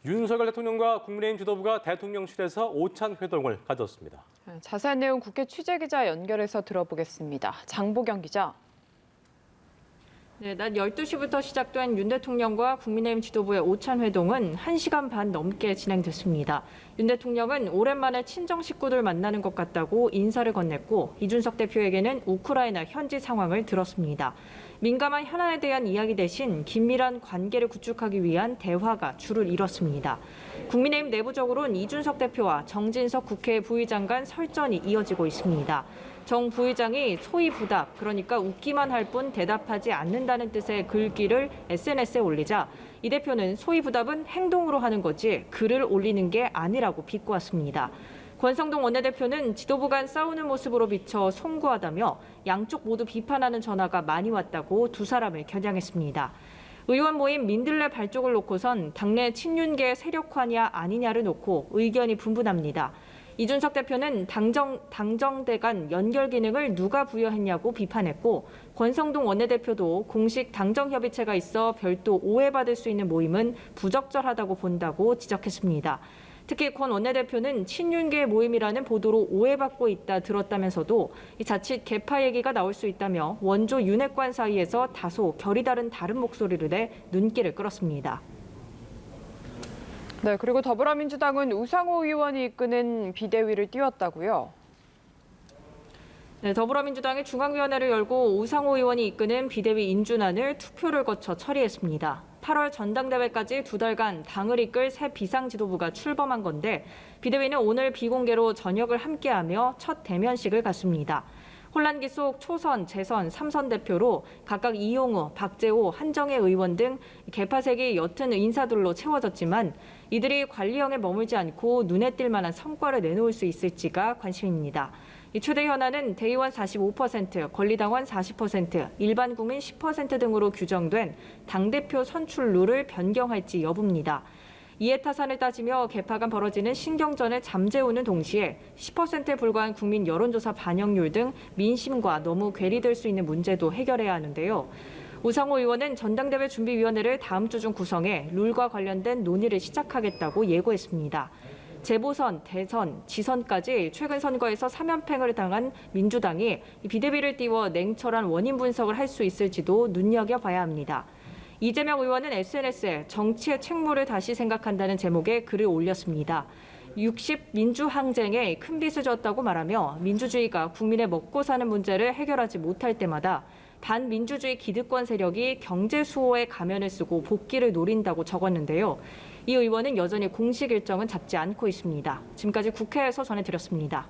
윤석열 대통령과 국민의힘 지도부가 대통령실에서 오찬 회동을 가졌습니다. 자세한 내용 국회 취재기자 연결해서 들어보겠습니다. 장보경 기자. 네, 낮 12시부터 시작된 윤 대통령과 국민의힘 지도부의 오찬 회동은 1시간 반 넘게 진행됐습니다. 윤 대통령은 오랜만에 친정 식구들 만나는 것 같다고 인사를 건넸고 이준석 대표에게는 우크라이나 현지 상황을 들었습니다. 민감한 현안에 대한 이야기 대신 긴밀한 관계를 구축하기 위한 대화가 줄을 이뤘습니다. 국민의힘 내부적으로는 이준석 대표와 정진석 국회 부의장 간 설전이 이어지고 있습니다. 정 부의장이 소위 부답, 그러니까 웃기만 할 뿐 대답하지 않는다는 뜻의 글귀를 SNS에 올리자 이 대표는 소위 부답은 행동으로 하는 거지 글을 올리는 게 아니라고 비꼬았습니다. 권성동 원내대표는 지도부 간 싸우는 모습으로 비춰 송구하다며 양쪽 모두 비판하는 전화가 많이 왔다고 두 사람을 겨냥했습니다. 의원 모임 민들레 발족을 놓고선 당내 친윤계 세력화냐 아니냐를 놓고 의견이 분분합니다. 이준석 대표는 당정대 간 연결 기능을 누가 부여했냐고 비판했고 권성동 원내대표도 공식 당정협의체가 있어 별도 오해받을 수 있는 모임은 부적절하다고 본다고 지적했습니다. 특히 권 원내대표는 친윤계 모임이라는 보도로 오해받고 있다 들었다면서도 자칫 개파 얘기가 나올 수 있다며 원조 윤핵관 사이에서 다소 결이 다른 목소리를 내 눈길을 끌었습니다. 네, 그리고 더불어민주당은 우상호 의원이 이끄는 비대위를 띄웠다고요? 네, 더불어민주당이 중앙위원회를 열고 우상호 의원이 이끄는 비대위 인준안을 투표를 거쳐 처리했습니다. 8월 전당대회까지 2달간 당을 이끌 새 비상지도부가 출범한 건데 비대위는 오늘 비공개로 저녁을 함께하며 첫 대면식을 갖습니다. 혼란기 속 초선, 재선, 3선 대표로 각각 이용우, 박재호, 한정혜 의원 등 개파색이 옅은 인사들로 채워졌지만 이들이 관리형에 머물지 않고 눈에 띌 만한 성과를 내놓을 수 있을지가 관심입니다. 이 최대 현안은 대의원 45%, 권리당원 40%, 일반 국민 10% 등으로 규정된 당대표 선출 룰을 변경할지 여부입니다. 이해 타산을 따지며 개파 간 벌어지는 신경전을 잠재우는 동시에 10%에 불과한 국민 여론조사 반영률 등 민심과 너무 괴리될 수 있는 문제도 해결해야 하는데요. 우상호 의원은 전당대회 준비위원회를 다음 주 중 구성해 룰과 관련된 논의를 시작하겠다고 예고했습니다. 재보선, 대선, 지선까지 최근 선거에서 3연패를 당한 민주당이 비대위를 띄워 냉철한 원인 분석을 할 수 있을지도 눈여겨봐야 합니다. 이재명 의원은 SNS에 정치의 책무를 다시 생각한다는 제목의 글을 올렸습니다. 60 민주항쟁에 큰 빚을 졌다고 말하며 민주주의가 국민의 먹고 사는 문제를 해결하지 못할 때마다 반민주주의 기득권 세력이 경제 수호의 가면을 쓰고 복귀를 노린다고 적었는데요. 이 의원은 여전히 공식 일정은 잡지 않고 있습니다. 지금까지 국회에서 전해드렸습니다.